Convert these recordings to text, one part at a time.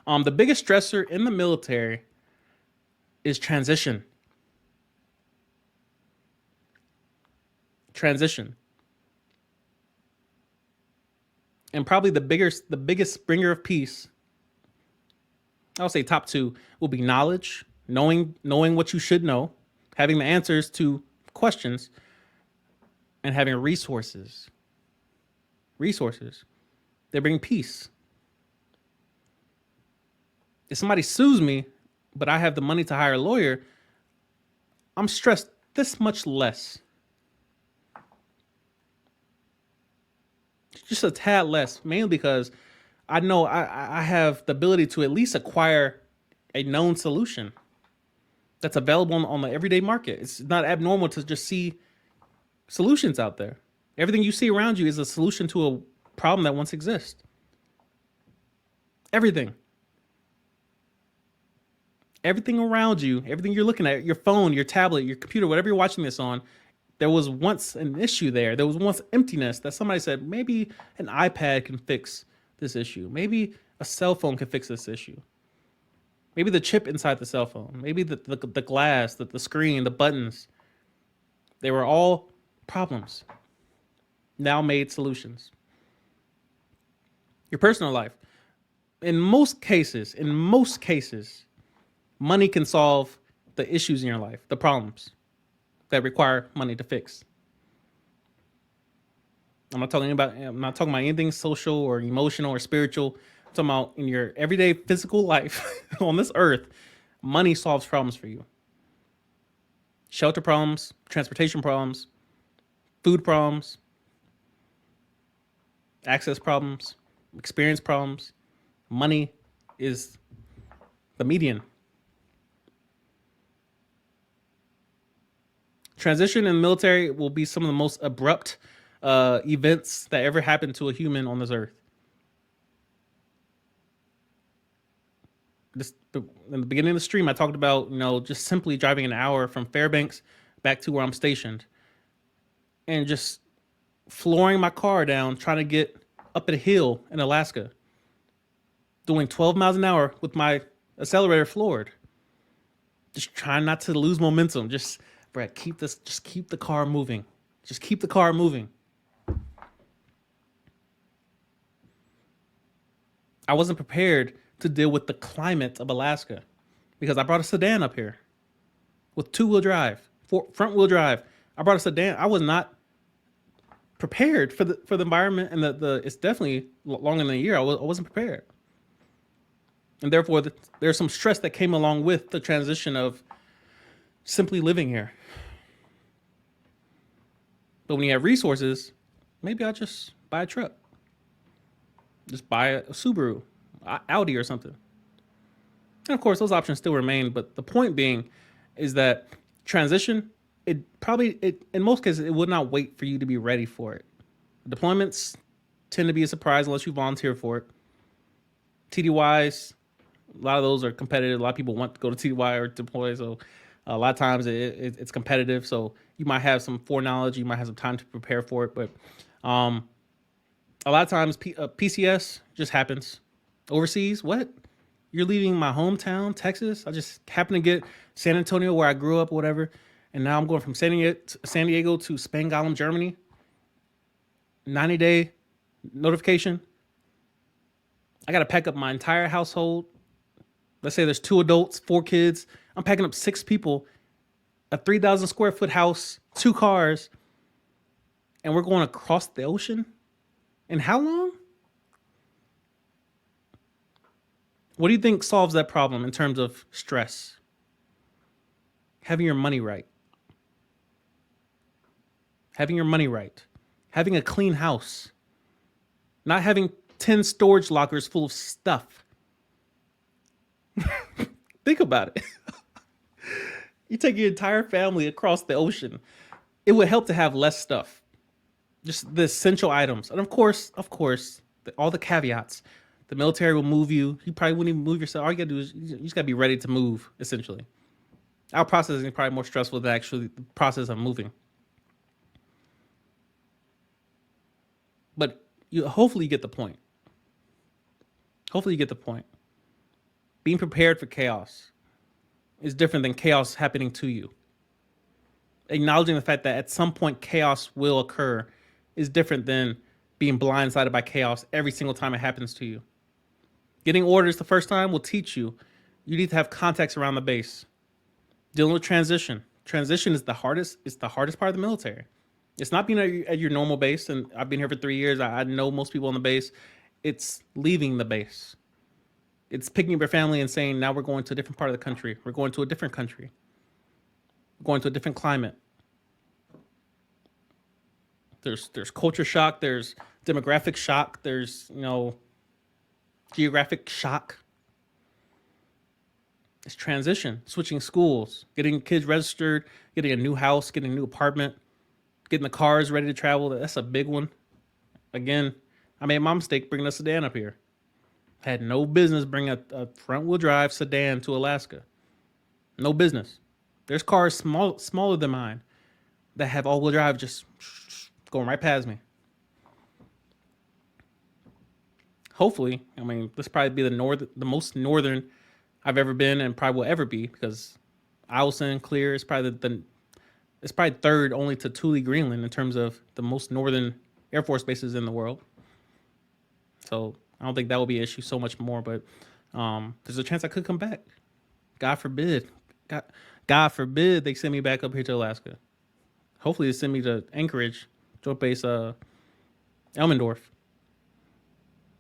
The biggest stressor in the military is transition. Transition. And probably the biggest bringer of peace, I'll say top two, will be knowledge, knowing what you should know, having the answers to questions, and having resources. Resources. They bring peace. If somebody sues me, but I have the money to hire a lawyer, I'm stressed this much less. Just a tad less, mainly because I know I have the ability to at least acquire a known solution that's available on the everyday market. It's not abnormal to just see solutions out there. Everything you see around you is a solution to a problem that once exists. Everything. Everything around you, everything you're looking at, your phone, your tablet, your computer, whatever you're watching this on, there was once an issue there. There was once emptiness that somebody said, maybe an iPad can fix this issue. Maybe a cell phone can fix this issue. Maybe the chip inside the cell phone. Maybe the glass, the screen, the buttons. They were all problems, now made solutions. Your personal life. In most cases, money can solve the issues in your life, the problems that require money to fix. I'm not talking about anything social or emotional or spiritual. I'm talking about in your everyday physical life on this earth, money solves problems for you. Shelter problems, transportation problems, food problems, access problems, experience problems. Money is the median. Transition in the military will be some of the most abrupt events that ever happened to a human on this earth. In the beginning of the stream, I talked about just simply driving an hour from Fairbanks back to where I'm stationed, and just flooring my car down, trying to get up a hill in Alaska, doing 12 miles an hour with my accelerator floored, just trying not to lose momentum. Just Brett, keep the car moving. Just keep the car moving. I wasn't prepared to deal with the climate of Alaska because I brought a sedan up here with two-wheel drive, front-wheel drive. I brought a sedan. I was not prepared for the environment, and the it's definitely longer than a year. I wasn't prepared, and therefore there's some stress that came along with the transition of simply living here. But when you have resources, maybe I'll just buy a truck, just buy a Subaru, Audi, or something. And of course, those options still remain. But the point being is that transition, it in most cases, it would not wait for you to be ready for it. Deployments tend to be a surprise unless you volunteer for it. TDYs, a lot of those are competitive. A lot of people want to go to TDY or deploy, so a lot of times it's competitive. So you might have some foreknowledge, you might have some time to prepare for it, but a lot of times PCS just happens. Overseas, what? You're leaving my hometown, Texas. I just happen to get San Antonio, where I grew up, whatever, and now I'm going from San Diego to Spangalum, Germany. 90-day notification. I got to pack up my entire household. Let's say there's 2 adults, 4 kids. I'm packing up 6 people, a 3,000 square foot house, 2 cars, and we're going across the ocean. And how long? What do you think solves that problem in terms of stress? Having your money right. Having your money right. Having a clean house. Not having 10 storage lockers full of stuff. Think about it. You take your entire family across the ocean. It would help to have less stuff. Just the essential items. And of course, all the caveats. The military will move you. You probably wouldn't even move yourself. All you gotta do is you just gotta be ready to move, essentially. Our process is probably more stressful than actually the process of moving. But hopefully you get the point. Hopefully you get the point. Being prepared for chaos is different than chaos happening to you. Acknowledging the fact that at some point chaos will occur is different than being blindsided by chaos every single time it happens to you. Getting orders the first time will teach you. You need to have context around the base. Dealing with transition. Transition is the hardest. It's the hardest part of the military. It's not being at your normal base, and I've been here for 3 years. I know most people on the base. It's leaving the base. It's picking up your family and saying, now we're going to a different part of the country. We're going to a different country. We're going to a different climate. There's culture shock. There's demographic shock. There's, geographic shock. It's transition, switching schools, getting kids registered, getting a new house, getting a new apartment, getting the cars ready to travel. That's a big one. Again, I made my mistake bringing a sedan up here. Had no business bringing a front-wheel drive sedan to Alaska. No business. There's cars smaller than mine that have all-wheel drive just going right past me. Hopefully, this probably be the most northern I've ever been and probably will ever be, because Eielson, Clear is probably it's probably third only to Thule, Greenland in terms of the most northern Air Force bases in the world. So I don't think that will be an issue so much more, but there's a chance I could come back. God forbid. God forbid they send me back up here to Alaska. Hopefully they send me to Anchorage, Joint Base Elmendorf.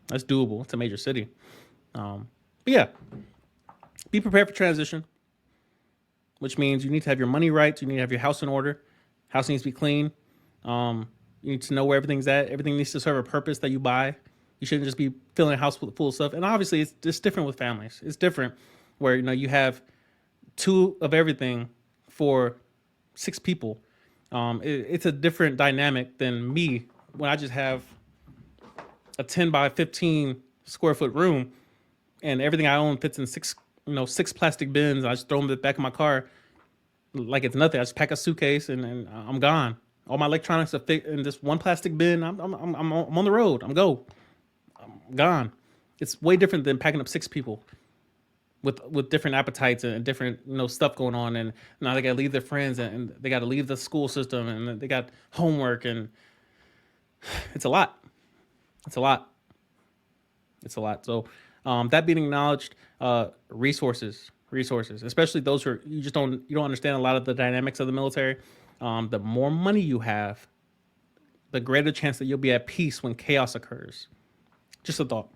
That's doable. It's a major city. But yeah, be prepared for transition, which means you need to have your money right. You need to have your house in order. House needs to be clean. You need to know where everything's at. Everything needs to serve a purpose that you buy. You shouldn't just be filling a house full of stuff. And obviously, it's just different with families. It's different where you have 2 of everything for 6 people. It's a different dynamic than me when I just have a 10 by 15 square foot room and everything I own fits in 6 plastic bins. I just throw them in the back of my car like it's nothing. I just pack a suitcase and I'm gone. All my electronics are fit in this one plastic bin. I'm on the road. I'm gone. It's way different than packing up 6 people with different appetites and different stuff going on, and now they gotta leave their friends and they gotta leave the school system and they got homework, and it's a lot. So that being acknowledged, resources, especially those who you don't understand a lot of the dynamics of the military. The more money you have, the greater chance that you'll be at peace when chaos occurs. Just a thought.